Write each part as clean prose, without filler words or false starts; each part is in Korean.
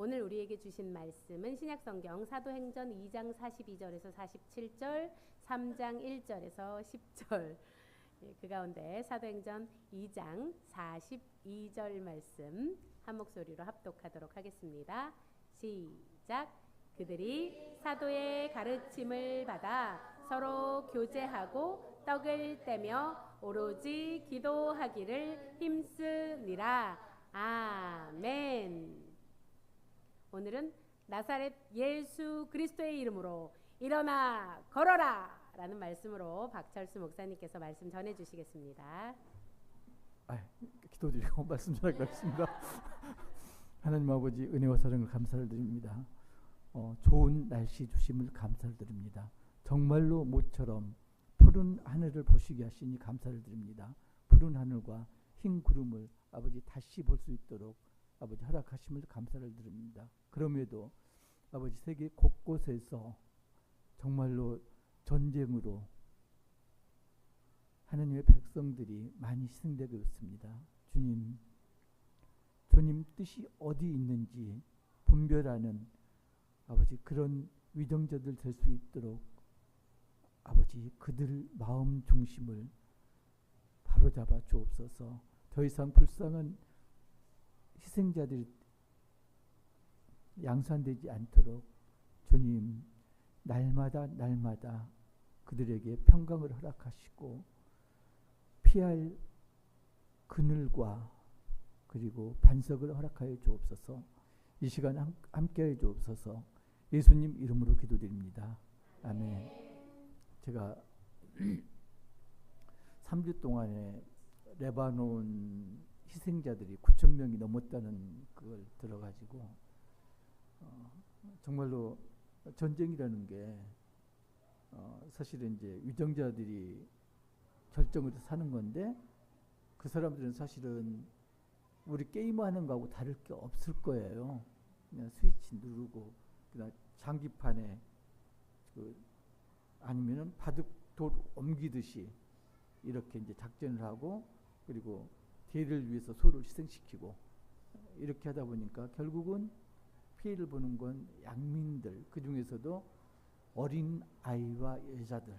오늘 우리에게 주신 말씀은 신약성경 사도행전 2장 42절에서 47절, 3장 1절에서 10절, 그 가운데 사도행전 2장 42절 말씀 한 목소리로 합독하도록 하겠습니다. 시작. 그들이 사도의 가르침을 받아 서로 교제하고 떡을 떼며 오로지 기도하기를 힘쓰니라. 아멘. 오늘은 나사렛 예수 그리스도의 이름으로 일어나 걸어라 라는 말씀으로 박철수 목사님께서 말씀 전해주시겠습니다. 기도드리고 말씀 전하겠습니다. 하나님 아버지, 은혜와 사랑을 감사를 드립니다. 좋은 날씨 주심을 감사를 드립니다. 정말로 모처럼 푸른 하늘을 보시게 하시니 감사를 드립니다. 푸른 하늘과 흰 구름을 아버지 다시 볼 수 있도록 아버지 허락하심을 감사를 드립니다. 그럼에도 아버지 세계 곳곳에서 정말로 전쟁으로 하나님의 백성들이 많이 희생되고 있습니다. 주님 뜻이 어디 있는지 분별하는 아버지 그런 위정자들 될 수 있도록 아버지 그들 마음 중심을 바로잡아 주옵소서. 더 이상 불쌍한 희생자들이 양산되지 않도록 주님 날마다 그들에게 평강을 허락하시고 피할 그늘과 그리고 반석을 허락하여 주옵소서. 이 시간 함께하여 주옵소서. 예수님 이름으로 기도드립니다. 아멘. 제가 3주 동안에 레바논 희생자들이 9,000명이 넘었다는 그걸 들어가지고 정말로 전쟁이라는 게 사실은 이제 위정자들이 결정을 해서 사는 건데 그 사람들은 사실은 우리 게임하는 거하고 다를 게 없을 거예요. 그냥 스위치 누르고 그냥 장기판에 아니면은 바둑 돌 옮기듯이 이렇게 이제 작전을 하고 그리고 대의를 위해서 서로 희생시키고 이렇게 하다 보니까 결국은 피해를 보는 건 양민들, 그 중에서도 어린 아이와 여자들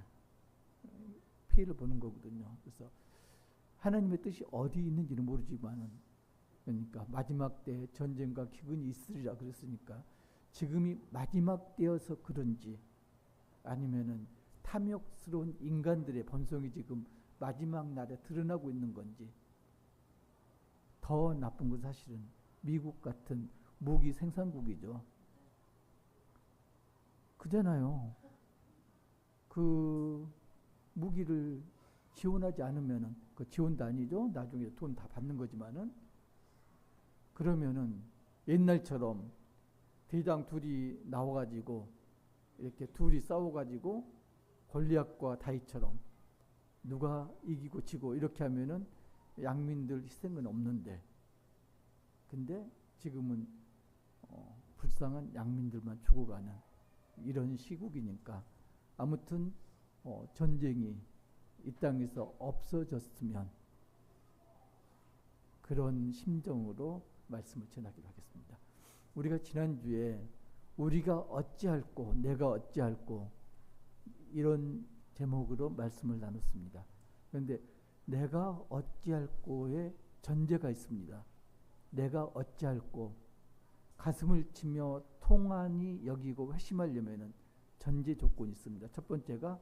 피해를 보는 거거든요. 그래서 하나님의 뜻이 어디 있는지는 모르지만은 그러니까 마지막 때 전쟁과 기근이 있으리라 그랬으니까 지금이 마지막 때여서 그런지 아니면은 탐욕스러운 인간들의 본성이 지금 마지막 날에 드러나고 있는 건지 더 나쁜 건 사실은 미국 같은 무기 생산국이죠. 그잖아요. 그 무기를 지원하지 않으면은 그 지원도 아니죠. 나중에 돈 다 받는 거지만은 그러면은 옛날처럼 대장 둘이 나와가지고 이렇게 둘이 싸워가지고 골리앗과 다윗처럼 누가 이기고 지고 이렇게 하면은 양민들 희생은 없는데 근데 지금은 불쌍한 양민들만 죽어가는 이런 시국이니까 아무튼 전쟁이 이 땅에서 없어졌으면 그런 심정으로 말씀을 전하기로 하겠습니다. 우리가 지난주에 우리가 어찌할꼬 내가 어찌할꼬 이런 제목으로 말씀을 나눴습니다. 그런데 내가 어찌할꼬에 전제가 있습니다. 내가 어찌할꼬 가슴을 치며 통안히 여기고 회심하려면은 전제 조건이 있습니다. 첫 번째가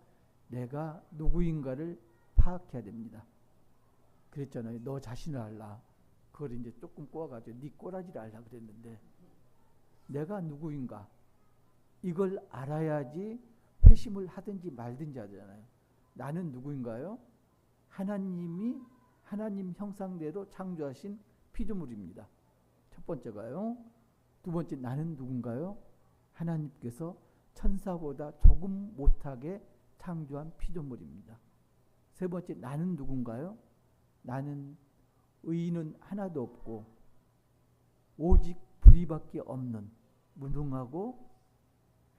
내가 누구인가를 파악해야 됩니다. 그랬잖아요. 너 자신을 알라. 그걸 이제 조금 꼬아가지고 네 꼬라지를 알라 그랬는데 내가 누구인가 이걸 알아야지 회심을 하든지 말든지 하잖아요. 나는 누구인가요? 하나님이 하나님 형상대로 창조하신 피조물입니다. 첫 번째가요. 두 번째 나는 누군가요? 하나님께서 천사보다 조금 못하게 창조한 피조물입니다. 세 번째 나는 누군가요? 나는 의인은 하나도 없고 오직 불의밖에 없는 무능하고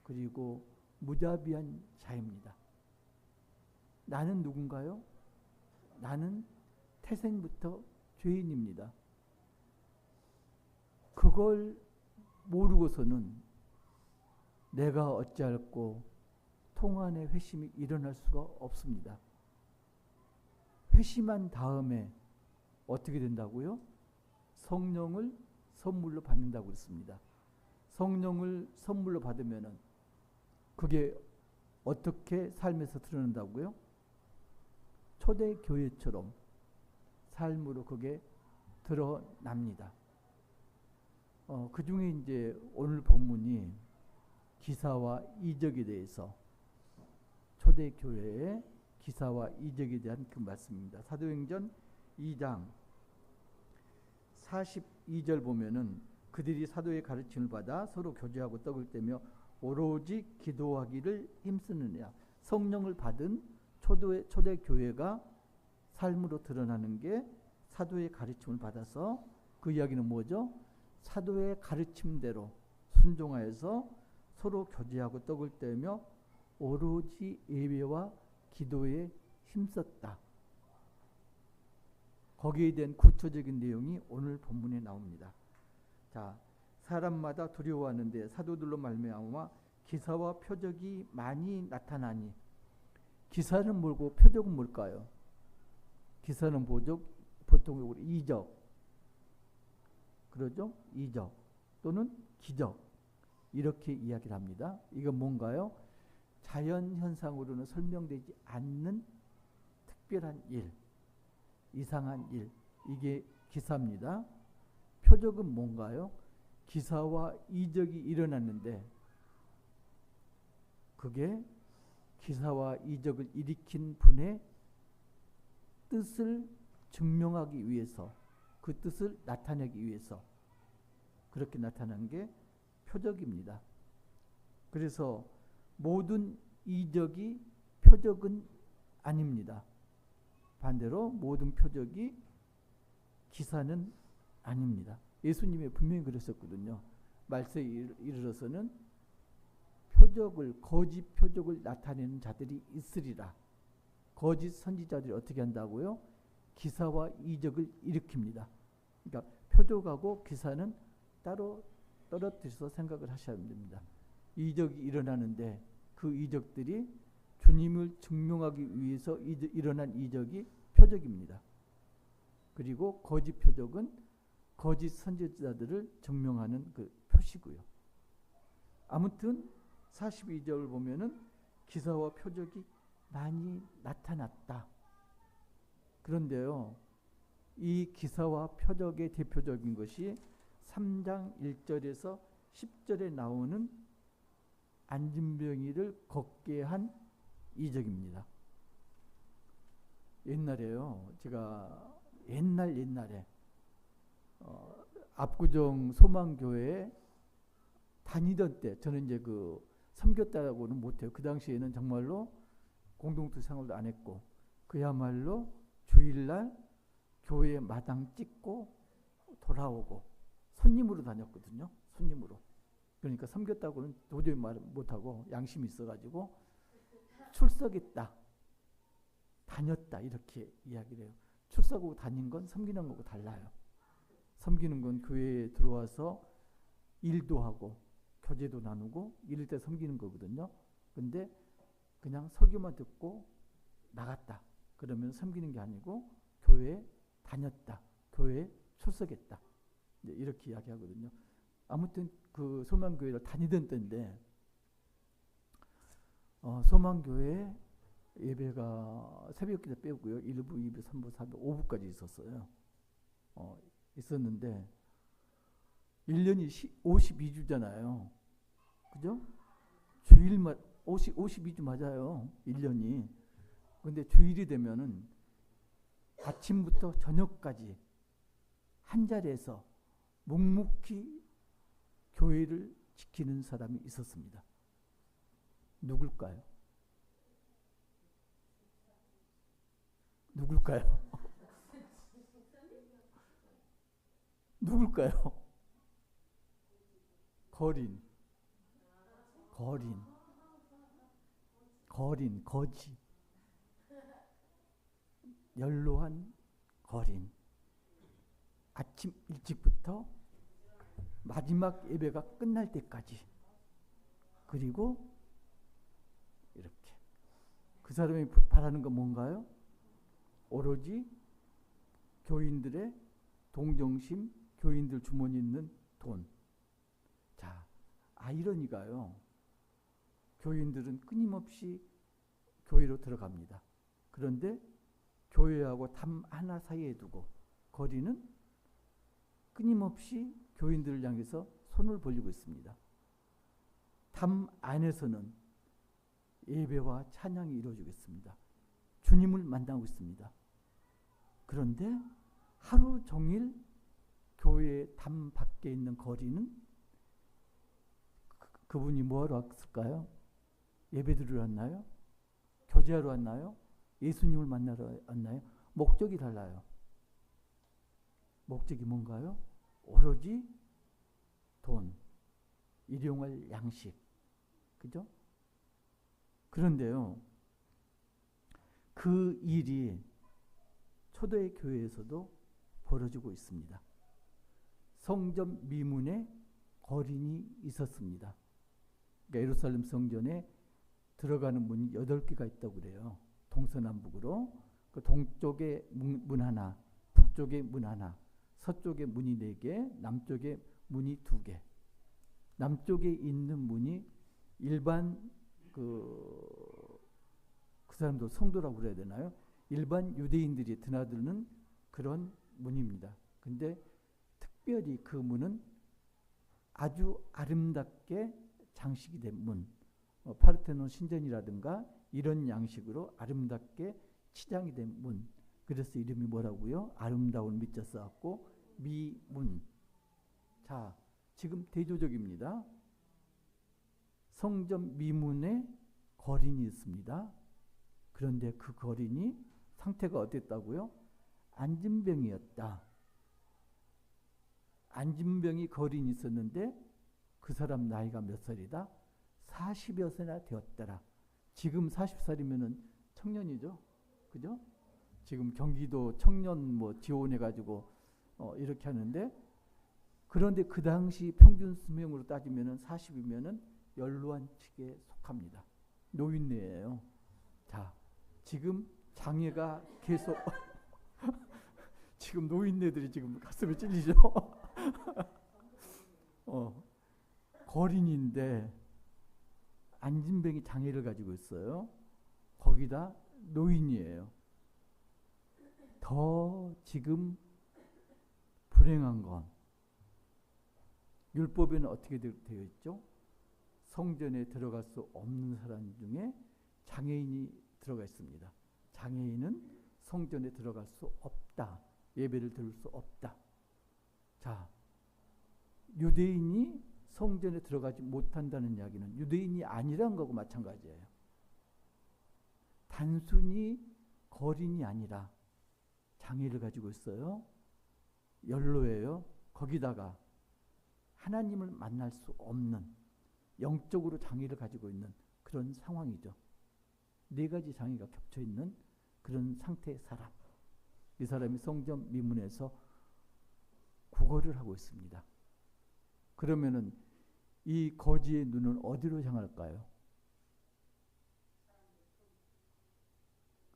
그리고 무자비한 자입니다. 나는 누군가요? 나는 태생부터 죄인입니다. 그걸 모르고서는 내가 어찌할꼬 통안의 회심이 일어날 수가 없습니다. 회심한 다음에 어떻게 된다고요? 성령을 선물로 받는다고 그랬습니다. 성령을 선물로 받으면은 그게 어떻게 삶에서 드러난다고요? 초대교회처럼 삶으로 그게 드러납니다. 그 중에 이제 오늘 본문이 기사와 이적에 대해서 초대교회의 기사와 이적에 대한 그 말씀입니다. 사도행전 2장 42절 보면은 그들이 사도의 가르침을 받아 서로 교제하고 떡을 떼며 오로지 기도하기를 힘쓰느냐. 성령을 받은 초대교회가 삶으로 드러나는 게 사도의 가르침을 받아서, 그 이야기는 뭐죠? 사도의 가르침대로 순종하여서 서로 교제하고 떡을 떼며 오로지 예배와 기도에 힘썼다. 거기에 대한 구체적인 내용이 오늘 본문에 나옵니다. 자, 사람마다 두려워하는데 사도들로 말미암아 기사와 표적이 많이 나타나니. 기사는 뭐고 표적은 뭘까요? 기사는 보통 우리 이적, 그러죠? 이적 또는 기적, 이렇게 이야기를 합니다. 이건 뭔가요? 자연 현상으로는 설명되지 않는 특별한 일, 이상한 일, 이게 기사입니다. 표적은 뭔가요? 기사와 이적이 일어났는데 그게 기사와 이적을 일으킨 분의 뜻을 증명하기 위해서, 그 뜻을 나타내기 위해서 그렇게 나타난 게 표적입니다. 그래서 모든 이적이 표적은 아닙니다. 반대로 모든 표적이 기사는 아닙니다. 예수님이 분명히 그랬었거든요. 말세에 이르러서는 거짓 표적을 나타내는 자들이 있으리라. 거짓 선지자들이 어떻게 한다고요? 기사와 이적을 일으킵니다. 그러니까 표적하고 기사는 따로 떨어뜨려서 생각을 하셔야 됩니다. 이적이 일어나는데 그 이적들이 주님을 증명하기 위해서 일어난 이적이 표적입니다. 그리고 거짓 표적은 거짓 선지자들을 증명하는 그 표시고요. 아무튼 42절을 보면은 기사와 표적이 많이 나타났다. 그런데요, 이 기사와 표적의 대표적인 것이 3장 1절에서 10절에 나오는 안진병이를 걷게 한 이적입니다. 옛날에요, 제가 옛날에 압구정 소망교회에 다니던 때, 저는 이제 그 섬겼다고는 못해요. 그 당시에는 정말로 공동체 생활도 안 했고, 그야말로 주일날 교회 마당 찍고 돌아오고 손님으로 다녔거든요. 손님으로. 그러니까 섬겼다고는 도저히 말 못하고 양심이 있어가지고 출석했다, 다녔다, 이렇게 이야기를 해요. 출석하고 다닌 건 섬기는 거고 달라요. 섬기는 건 교회에 들어와서 일도 하고 교제도 나누고 이럴 때 섬기는 거거든요. 근데 그냥 설교만 듣고 나갔다, 그러면 섬기는 게 아니고 교회에 다녔다, 교회에 출석했다, 이렇게 이야기하거든요. 아무튼 그 소망교회를 다니던 때인데 소망교회 예배가 새벽기도 빼고요, 1부, 2부, 3부, 4부, 5부까지 있었어요. 있었는데 1년이 52주잖아요. 그죠? 주일만 52주 맞아요. 1년이. 근데 주일이 되면은 아침부터 저녁까지 한 자리에서 묵묵히 교회를 지키는 사람이 있었습니다. 누굴까요? 누굴까요? 누굴까요? 거지. 연로한 거린. 아침 일찍부터 마지막 예배가 끝날 때까지. 그리고 이렇게 그 사람이 바라는 건 뭔가요? 오로지 교인들의 동정심, 교인들 주머니에 있는 돈. 자, 아이러니가요. 교인들은 끊임없이 교회로 들어갑니다. 그런데 교회하고 담 하나 사이에 두고 거리는 끊임없이 교인들을 향해서 손을 벌리고 있습니다. 담 안에서는 예배와 찬양이 이루어지겠습니다. 주님을 만나고 있습니다. 그런데 하루 종일 교회의 담 밖에 있는 거리는 그분이 뭐하러 왔을까요? 예배 드리러 왔나요? 교제하러 왔나요? 예수님을 만나러 왔나요? 목적이 달라요. 목적이 뭔가요? 오로지 돈, 일용할 양식. 그죠? 그런데요, 그 일이 초대 교회에서도 벌어지고 있습니다. 성전 미문에 거린이 있었습니다. 그러니까 예루살렘 성전에 들어가는 문이 8개가 있다고 그래요. 동서남북으로. 그 동쪽에 문 하나, 북쪽에 문 하나, 서쪽에 문이 4개, 남쪽에 문이 2개. 남쪽에 있는 문이 일반 그 사람도 성도라고 그래야 되나요? 일반 유대인들이 드나드는 그런 문입니다. 근데 특별히 그 문은 아주 아름답게 장식이 된 문, 파르테논 신전이라든가 이런 양식으로 아름답게 치장이 된 문. 그래서 이름이 뭐라고요? 아름다운 밑자 써갖고 미문. 자, 지금 대조적입니다. 성전 미문에 거린이 있습니다. 그런데 그 거린이 상태가 어땠다고요? 안진병이었다. 안진병이 거린이 있었는데 그 사람 나이가 몇 살이다? 40여 세나 되었더라. 지금 40살이면은 청년이죠. 그죠? 지금 경기도 청년 뭐 지원해가지고 이렇게 하는데, 그런데 그 당시 평균 수명으로 따지면은 40이면은 연로한 측에 속합니다. 노인네예요. 자, 지금 장애가 계속 지금 노인네들이 지금 가슴에 찔리죠. 거린인데 안진병이 장애를 가지고 있어요. 거기다 노인이에요. 더 지금 불행한 건 율법에는 어떻게 되어 있죠? 성전에 들어갈 수 없는 사람 중에 장애인이 들어가 있습니다. 장애인은 성전에 들어갈 수 없다. 예배를 드릴 수 없다. 자, 유대인이 성전에 들어가지 못한다는 이야기는 유대인이 아니란 거고 마찬가지예요. 단순히 거린이 아니라 장애를 가지고 있어요. 연로예요. 거기다가 하나님을 만날 수 없는 영적으로 장애를 가지고 있는 그런 상황이죠. 4가지 장애가 겹쳐 있는 그런 상태의 사람. 이 사람이 성전 미문에서 구걸을 하고 있습니다. 그러면은 이 거지의 눈은 어디로 향할까요?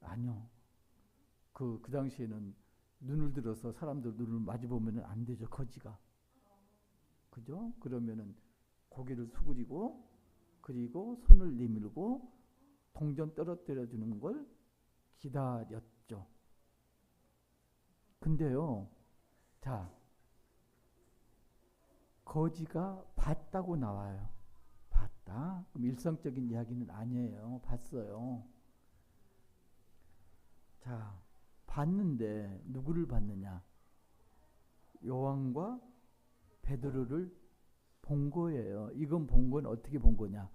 아니요. 그 당시에는 눈을 들어서 사람들 눈을 마주보면 안 되죠. 거지가. 그죠? 그러면은 고개를 수그리고 그리고 손을 내밀고 동전 떨어뜨려 주는 걸 기다렸죠. 근데요. 자, 거지가 봤다고 나와요. 봤다? 그럼 일상적인 이야기는 아니에요. 봤어요. 자, 봤는데 누구를 봤느냐? 요한과 베드로를 본 거예요. 이건 본 건 어떻게 본 거냐?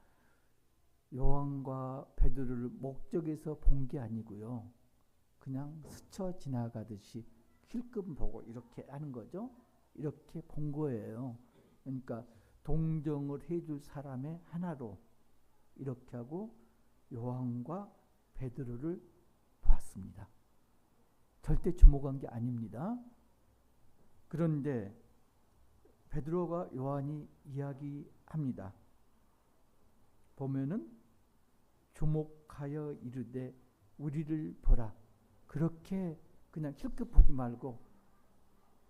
요한과 베드로를 목적에서 본 게 아니고요. 그냥 스쳐 지나가듯이 힐끔 보고 이렇게 하는 거죠. 이렇게 본 거예요. 그러니까 동정을 해줄 사람의 하나로 이렇게 하고 요한과 베드로를 보았습니다. 절대 주목한 게 아닙니다. 그런데 베드로가 요한이 이야기합니다. 보면은 주목하여 이르되 우리를 보라. 그렇게 그냥 힐끗 보지 말고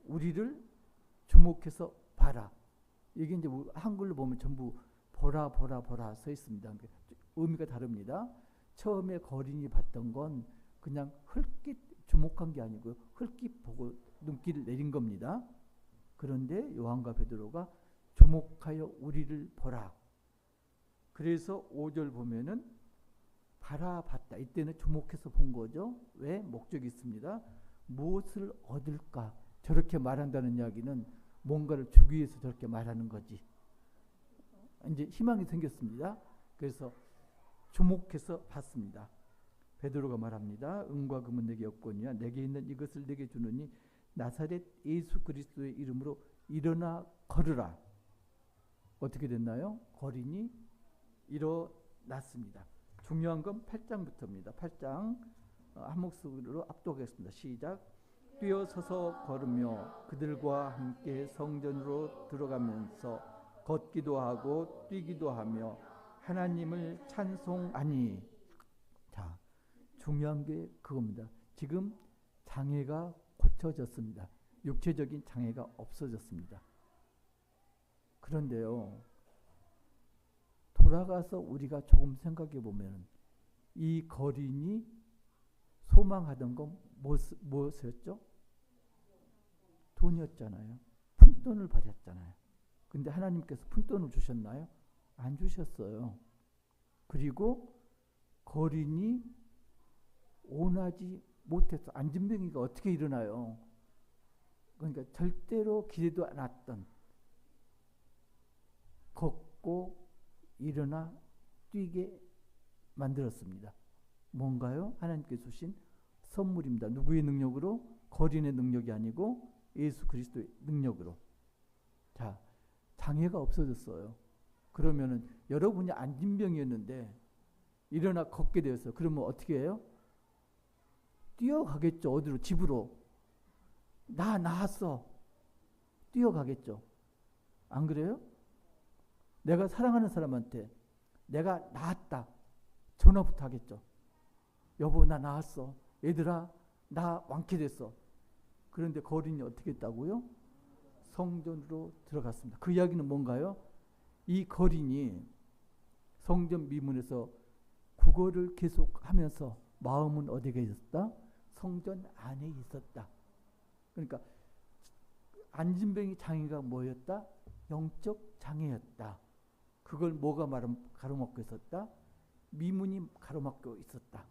우리를 주목해서 봐라. 이게 이제 한글로 보면 전부 보라 보라 보라 써 있습니다. 의미가 다릅니다. 처음에 거린이 봤던 건 그냥 헐깃 주목한 게 아니고 헐깃 보고 눈길을 내린 겁니다. 그런데 요한과 베드로가 주목하여 우리를 보라. 그래서 5절 보면은 바라봤다. 이때는 주목해서 본 거죠. 왜? 목적이 있습니다. 무엇을 얻을까? 저렇게 말한다는 이야기는 뭔가를 주기 위해서 저렇게 말하는 거지. 이제 희망이 생겼습니다. 그래서 주목해서 봤습니다. 베드로가 말합니다. 은과 금은 내게 없거니와 내게 있는 이것을 내게 주노니 나사렛 예수 그리스도의 이름으로 일어나 걸으라. 어떻게 됐나요? 거린이 일어났습니다. 중요한 건 8장부터입니다. 8장 한 목소리로 압도하겠습니다. 시작. 뛰어서서 걸으며 그들과 함께 성전으로 들어가면서 걷기도 하고 뛰기도 하며 하나님을 찬송하니. 자, 중요한 게 그겁니다. 지금 장애가 고쳐졌습니다. 육체적인 장애가 없어졌습니다. 그런데요, 돌아가서 우리가 조금 생각해 보면 이 거린이 소망하던 건 무엇이었죠? 돈이었잖아요. 푼돈을 받았잖아요. 근데 하나님께서 푼돈을 주셨나요? 안 주셨어요. 그리고 거린이 온하지 못해서 안진뱅이가 어떻게 일어나요? 그러니까 절대로 기대도 않았던 걷고 일어나 뛰게 만들었습니다. 뭔가요? 하나님께서 주신 선물입니다. 누구의 능력으로? 거린의 능력이 아니고 예수 그리스도의 능력으로. 자, 장애가 없어졌어요. 그러면은 여러분이 안진병이었는데 일어나 걷게 되었어요. 그러면 어떻게 해요? 뛰어가겠죠. 어디로? 집으로. 나 나았어. 뛰어가겠죠. 안 그래요? 내가 사랑하는 사람한테 내가 나았다. 전화부터 하겠죠. 여보, 나 나았어. 얘들아, 나 완쾌됐어. 그런데 거린이 어떻게 했다고요? 성전으로 들어갔습니다. 그 이야기는 뭔가요? 이 거린이 성전 미문에서 국어를 계속하면서 마음은 어디에 있었다? 성전 안에 있었다. 그러니까 안진뱅이 장애가 뭐였다? 영적 장애였다. 그걸 뭐가 가로막고 있었다? 미문이 가로막고 있었다.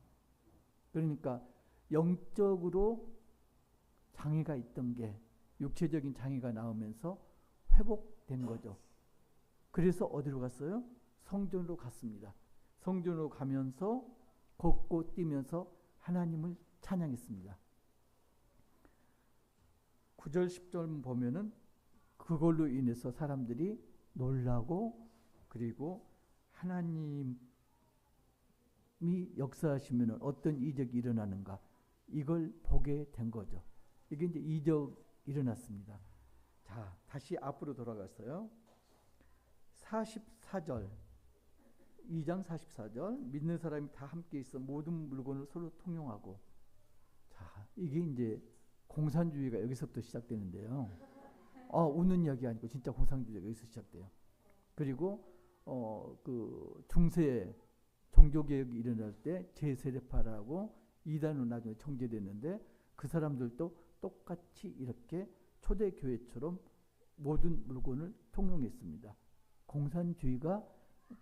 그러니까 영적으로 장애가 있던 게 육체적인 장애가 나오면서 회복된 거죠. 그래서 어디로 갔어요? 성전으로 갔습니다. 성전으로 가면서 걷고 뛰면서 하나님을 찬양했습니다. 9절 10절 보면은 그걸로 인해서 사람들이 놀라고, 그리고 하나님이 역사하시면 어떤 이적이 일어나는가, 이걸 보게 된 거죠. 이게 이제 이적 일어났습니다. 자, 다시 앞으로 돌아갔어요. 44절, 2장 44절, 믿는 사람이 다 함께 있어 모든 물건을 서로 통용하고. 자, 이게 이제 공산주의가 여기서부터 시작되는데요. 웃는 이야기 아니고 진짜 공산주의가 여기서 시작돼요. 그리고 그 중세 종교개혁이 일어날 때 제세례파라고 이단으로 나중에 정제됐는데, 그 사람들도 똑같이 이렇게 초대교회처럼 모든 물건을 통용했습니다. 공산주의가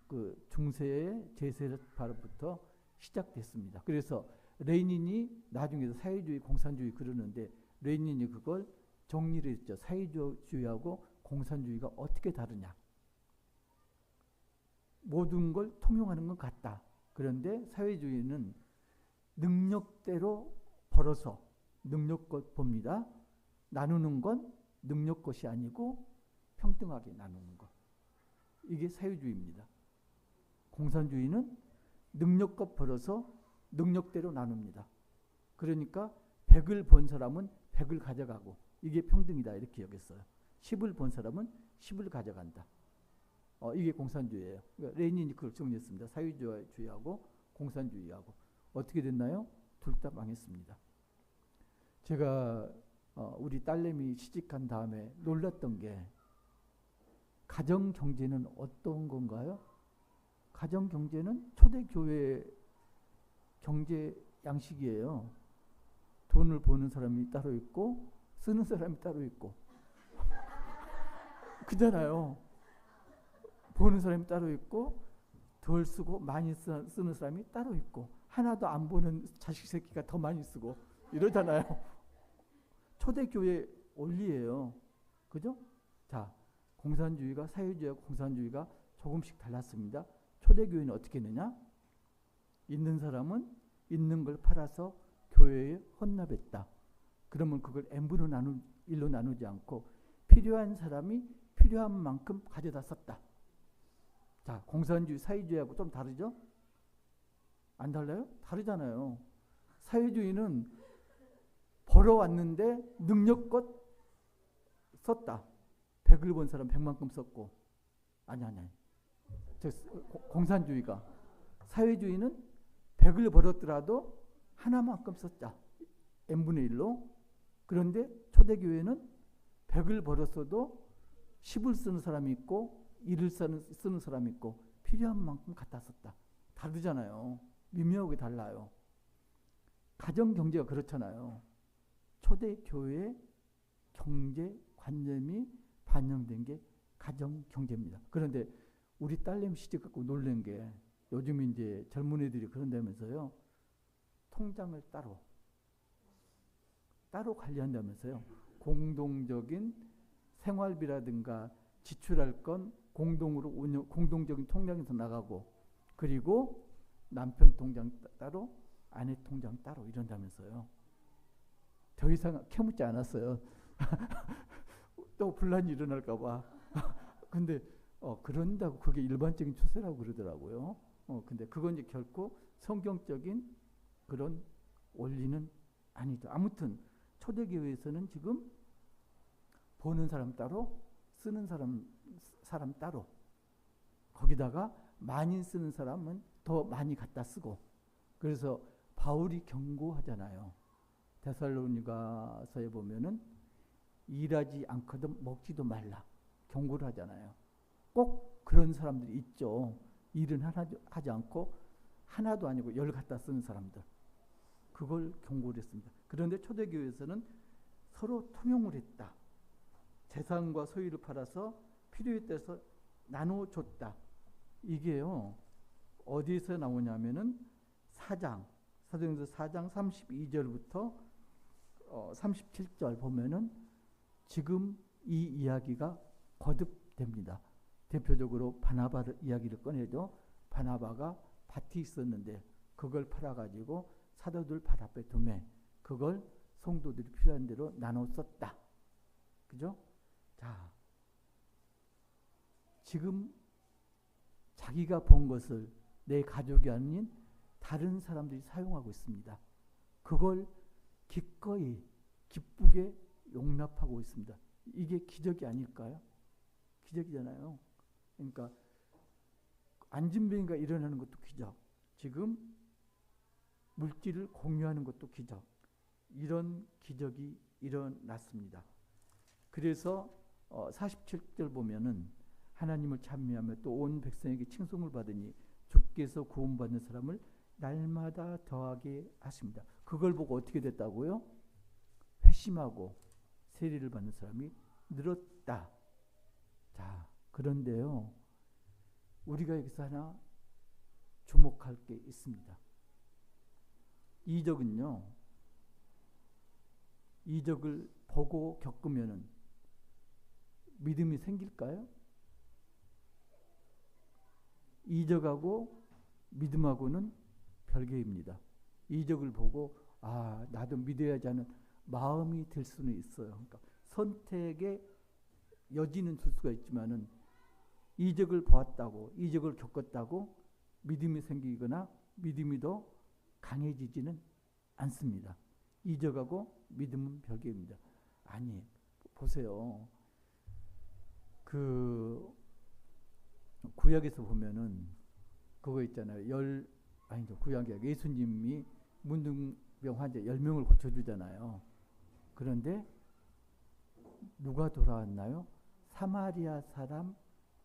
그 중세의 제세례파로부터 시작됐습니다. 그래서 레닌이 나중에 사회주의, 공산주의 그러는데 레닌이 그걸 정리를 했죠. 사회주의하고 공산주의가 어떻게 다르냐. 모든 걸 통용하는 것 같다. 그런데 사회주의는 능력대로 벌어서 능력껏 봅니다. 나누는 건 능력것이 아니고 평등하게 나누는 것. 이게 사회주의입니다. 공산주의는 능력껏 벌어서 능력대로 나눕니다. 그러니까 100을 번 사람은 100을 가져가고, 이게 평등이다 이렇게 여겼어요. 10을 본 사람은 10을 가져간다. 이게 공산주의예요. 그러니까 레닌이 그걸 정리했습니다. 사회주의하고 공산주의하고. 어떻게 됐나요? 둘 다 망했습니다. 제가 우리 딸내미 시집간 다음에 놀랐던 게 가정 경제는 어떤 건가요? 가정 경제는 초대교회 경제 양식이에요. 돈을 버는 사람이 따로 있고 쓰는 사람이 따로 있고 그잖아요. 버는 사람이 따로 있고 덜 쓰고 많이 쓰는 사람이 따로 있고 하나도 안 버는 자식 새끼가 더 많이 쓰고 이러잖아요. 초대교회 원리예요. 그죠? 자, 공산주의가 사회주의와 공산주의가 조금씩 달랐습니다. 초대교회는 어떻게 했느냐? 있는 사람은 있는 걸 팔아서 교회에 헌납했다. 그러면 그걸 n분의 1로 나누지 않고 필요한 사람이 필요한 만큼 가져다 썼다. 자, 공산주의, 사회주의하고 좀 다르죠? 안 달라요? 다르잖아요. 사회주의는 벌어왔는데 능력껏 썼다. 100을 번 사람 100만큼 썼고. 아니. 공산주의가. 사회주의는 100을 벌었더라도 하나만큼 썼자. n분의 1로. 그런데 초대교회는 100을 벌었어도 10을 쓰는 사람이 있고 1을 쓰는 사람이 있고 필요한 만큼 갖다 썼다. 다르잖아요. 미묘하게 달라요. 가정 경제가 그렇잖아요. 초대교회의 경제 관념이 반영된 게 가정 경제입니다. 그런데 우리 딸내미 시집 갖고 놀란 게 요즘 이제 젊은 애들이 그런다면서요. 통장을 따로 관리한다면서요. 공동적인 생활비라든가 지출할 건 공동으로 공동적인 통장에서 나가고 그리고 남편 통장 따로 아내 통장 따로 이런다면서요. 더 이상 캐묻지 않았어요. 또 분란이 일어날까 봐. 근데 그런다고 그게 일반적인 추세라고 그러더라고요. 근데 그건 이제 결코 성경적인 그런 원리는 아니죠. 아무튼 초대교회에서는 지금 보는 사람 따로 쓰는 사람 따로 거기다가 많이 쓰는 사람은 더 많이 갖다 쓰고 그래서 바울이 경고하잖아요. 데살로니가서에 보면은 일하지 않거든 먹지도 말라 경고를 하잖아요. 꼭 그런 사람들이 있죠. 일은 하지 않고 하나도 아니고 열 갖다 쓰는 사람들. 그걸 경고를 했습니다. 그런데 초대교회에서는 서로 통용을 했다. 재산과 소유를 팔아서 필요에 따라서 나눠줬다. 이게요. 어디서 나오냐면은 사도행전 4장 32절부터 37절 보면은 지금 이 이야기가 거듭됩니다. 대표적으로 바나바 이야기를 꺼내죠. 바나바가 밭이 있었는데 그걸 팔아가지고 사도들 발 앞에 두매 그걸 성도들이 필요한 대로 나눠 썼다. 그죠? 자, 지금 자기가 번 것을 내 가족이 아닌 다른 사람들이 사용하고 있습니다. 그걸 기꺼이 기쁘게 용납하고 있습니다. 이게 기적이 아닐까요? 기적이잖아요. 그러니까 안진뱅이가 일어나는 것도 기적. 지금 물질을 공유하는 것도 기적. 이런 기적이 일어났습니다. 그래서 47절 보면은 하나님을 찬미하며 또 온 백성에게 칭송을 받으니 주께서 구원받는 사람을 날마다 더하게 하십니다. 그걸 보고 어떻게 됐다고요? 회심하고 세례를 받는 사람이 늘었다. 자, 그런데요. 우리가 여기서 하나 주목할 게 있습니다. 이적은요. 이적을 보고 겪으면은 믿음이 생길까요? 이적하고 믿음하고는 별개입니다. 이적을 보고 나도 믿어야지 하는 마음이 들 수는 있어요. 그러니까 선택의 여지는 줄 수가 있지만은 이적을 보았다고 이적을 겪었다고 믿음이 생기거나 믿음이 더 강해지지는 않습니다. 이적하고 믿음은 별개입니다. 아니 보세요. 그 구약에서 보면은 그거 있잖아요. 아니죠. 구약이 아니라 예수님이 문둥병 환자 10명을 고쳐주잖아요. 그런데 누가 돌아왔나요? 사마리아 사람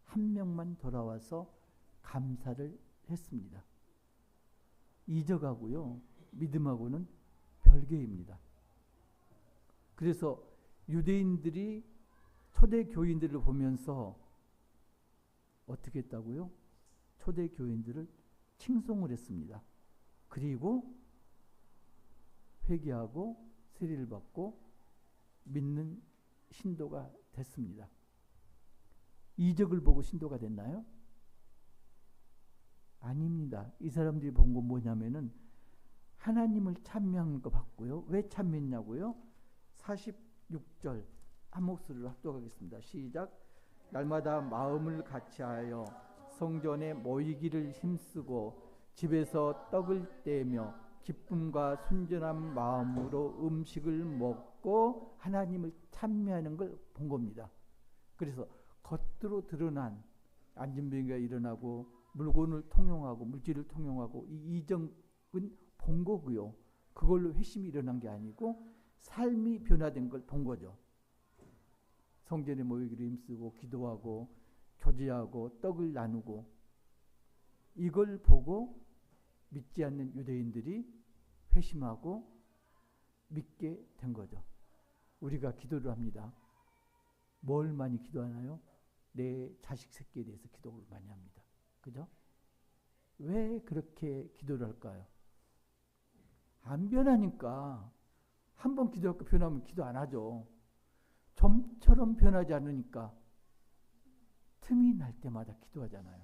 한 명만 돌아와서 감사를 했습니다. 이적하고요, 믿음하고는 별개입니다. 그래서 유대인들이 초대 교인들을 보면서 어떻게 했다고요? 초대 교인들을 칭송을 했습니다. 그리고 회개하고 세례를 받고 믿는 신도가 됐습니다. 이적을 보고 신도가 됐나요? 아닙니다. 이 사람들이 본 건 뭐냐면은 하나님을 찬미하는 거 봤고요. 왜 찬미했냐고요? 46절 한 목소리로 합독하겠습니다. 시작. 날마다 마음을 같이하여 성전에 모이기를 힘쓰고 집에서 떡을 떼며 기쁨과 순전한 마음으로 음식을 먹고 하나님을 찬미하는 걸 본 겁니다. 그래서 겉으로 드러난 안진병이가 일어나고 물건을 통용하고 물질을 통용하고 이 이정은 본 거고요. 그걸로 회심이 일어난 게 아니고 삶이 변화된 걸 본 거죠. 성전에 모이기를 힘쓰고 기도하고 교제하고 떡을 나누고 이걸 보고 믿지 않는 유대인들이 회심하고 믿게 된 거죠. 우리가 기도를 합니다. 뭘 많이 기도하나요? 내 자식 새끼에 대해서 기도를 많이 합니다. 그죠? 왜 그렇게 기도를 할까요? 안 변하니까. 한번 기도하고 변하면 기도 안 하죠. 좀처럼 변하지 않으니까 틈이 날 때마다 기도하잖아요.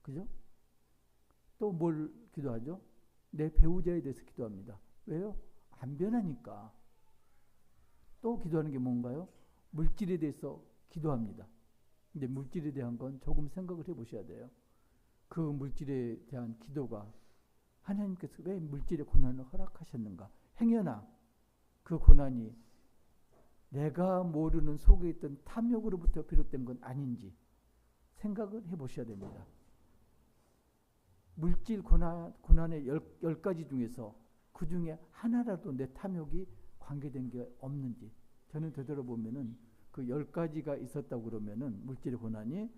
그죠? 또 뭘 기도하죠? 내 배우자에 대해서 기도합니다. 왜요? 안 변하니까. 또 기도하는 게 뭔가요? 물질에 대해서 기도합니다. 근데 물질에 대한 건 조금 생각을 해보셔야 돼요. 그 물질에 대한 기도가 하나님께서 왜 물질의 고난을 허락하셨는가? 행여나 그 고난이 내가 모르는 속에 있던 탐욕으로부터 비롯된 건 아닌지 생각을 해보셔야 됩니다. 물질 고난의 10가지 중에서 그 중에 하나라도 내 탐욕이 관계된 게 없는지 저는 되돌아보면은 그 10가지가 있었다고 그러면은 물질의 고난이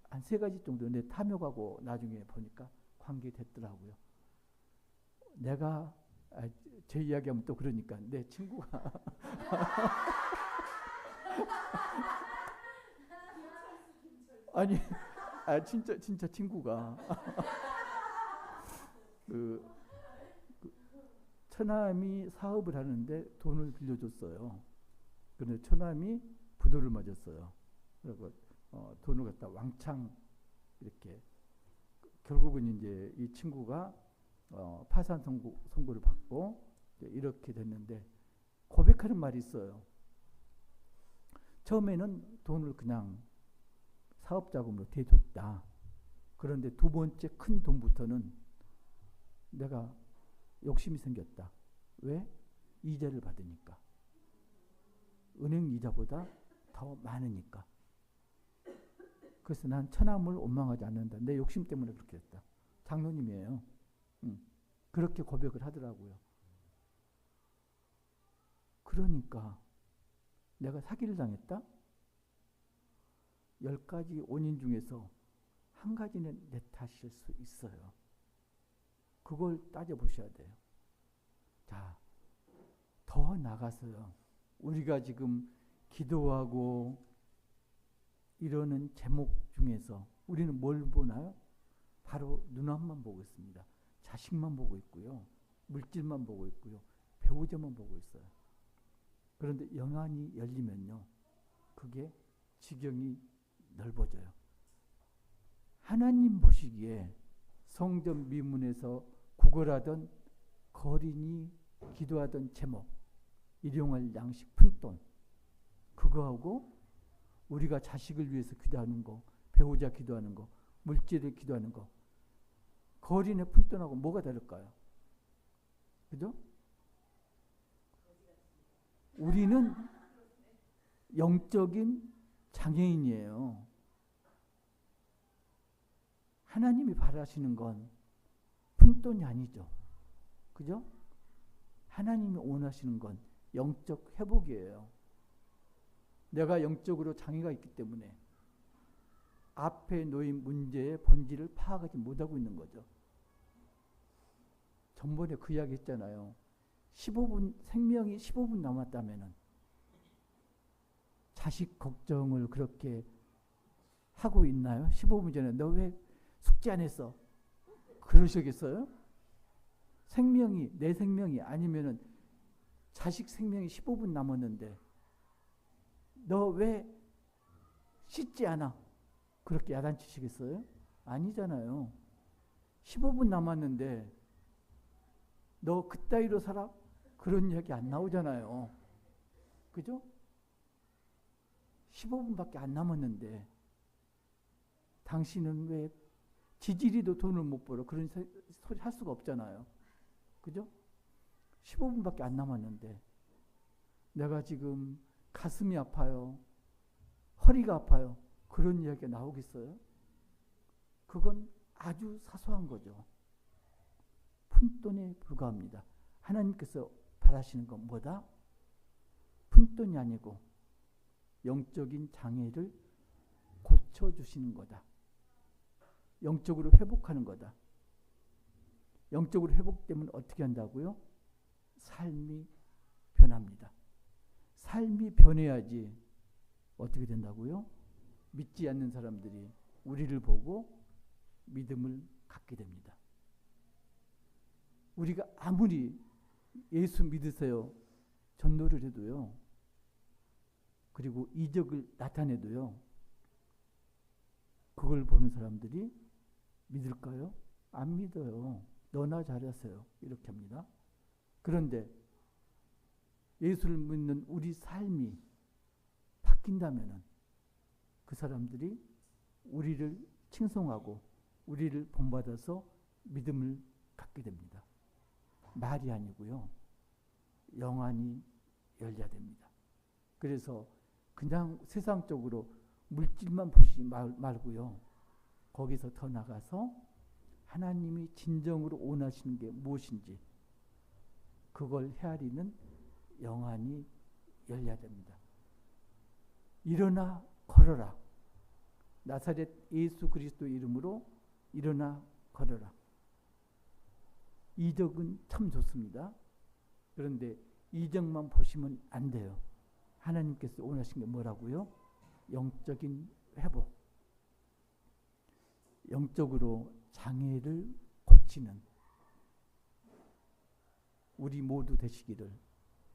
한 3가지 정도 내 탐욕하고 나중에 보니까 관계됐더라고요. 내가 제 이야기하면 또 그러니까 내 친구가 아니 진짜 친구가 그 처남이 사업을 하는데 돈을 빌려줬어요. 그런데 처남이 부도를 맞았어요. 그리고 돈을 갖다 왕창 이렇게 결국은 이제 이 친구가 파산 선고를 받고 이렇게 됐는데 고백하는 말이 있어요. 처음에는 돈을 그냥 사업자금으로 대줬다. 그런데 두 번째 큰 돈부터는 내가 욕심이 생겼다. 왜? 이자를 받으니까. 은행 이자보다 더 많으니까. 그래서 난 처남을 원망하지 않는다. 내 욕심 때문에 그렇게 했다. 장로님이에요. 그렇게 고백을 하더라고요. 그러니까 내가 사기를 당했다? 10가지 원인 중에서 한 가지는 내 탓일 수 있어요. 그걸 따져보셔야 돼요. 자, 더 나가서요. 우리가 지금 기도하고 이러는 제목 중에서 우리는 뭘 보나요? 바로 눈앞만 보고 있습니다. 자식만 보고 있고요. 물질만 보고 있고요. 배우자만 보고 있어요. 그런데 영안이 열리면요. 그게 지경이 넓어져요. 하나님 보시기에 성전 미문에서 구걸하던 거린이 기도하던 제목, 일용할 양식 푼돈, 그거하고 우리가 자식을 위해서 기도하는 거, 배우자 기도하는 거, 물질을 기도하는 거, 거린의 푼돈하고 뭐가 다를까요? 그죠? 우리는 영적인 장애인이에요. 하나님이 바라시는 건 푼돈이 아니죠. 그죠? 하나님이 원하시는 건 영적 회복이에요. 내가 영적으로 장애가 있기 때문에 앞에 놓인 문제의 본질을 파악하지 못하고 있는 거죠. 전번에 그 이야기 했잖아요. 15분, 생명이 15분 남았다면은 자식 걱정을 그렇게 하고 있나요? 15분 전에 너 왜 숙제 안 했어? 그러시겠어요? 생명이, 내 생명이 아니면은 자식 생명이 15분 남았는데 너 왜 씻지 않아? 그렇게 야단치시겠어요? 아니잖아요. 15분 남았는데 너 그따위로 살아? 그런 이야기 안 나오잖아요. 그죠? 15분밖에 안 남았는데 당신은 왜 지지리도 돈을 못 벌어? 그런 소리 할 수가 없잖아요. 그죠? 15분밖에 안 남았는데 내가 지금 가슴이 아파요. 허리가 아파요. 그런 이야기가 나오겠어요? 그건 아주 사소한 거죠. 푼돈에 불과합니다. 하나님께서 바라시는 건 뭐다? 푼돈이 아니고 영적인 장애를 고쳐주시는 거다. 영적으로 회복하는 거다. 영적으로 회복되면 어떻게 한다고요? 삶이 변합니다. 삶이 변해야지 어떻게 된다고요? 믿지 않는 사람들이 우리를 보고 믿음을 갖게 됩니다. 우리가 아무리 예수 믿으세요 전도를 해도요, 그리고 이적을 나타내도요, 그걸 보는 사람들이 믿을까요? 안 믿어요. 너나 잘하세요. 이렇게 합니다. 그런데 예수를 믿는 우리 삶이 바뀐다면은 그 사람들이 우리를 칭송하고 우리를 본받아서 믿음을 갖게 됩니다. 말이 아니고요. 영안이 열려야 됩니다. 그래서 그냥 세상적으로 물질만 보시지 말고요. 거기서 더 나가서 하나님이 진정으로 원하시는 게 무엇인지 그걸 헤아리는 영안이 열려야 됩니다. 일어나 걸어라. 나사렛 예수 그리스도 이름으로 일어나 걸어라. 이적은 참 좋습니다. 그런데 이적만 보시면 안 돼요. 하나님께서 원하신 게 뭐라고요? 영적인 회복. 영적으로 장애를 고치는 우리 모두 되시기를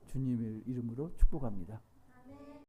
주님의 이름으로 축복합니다.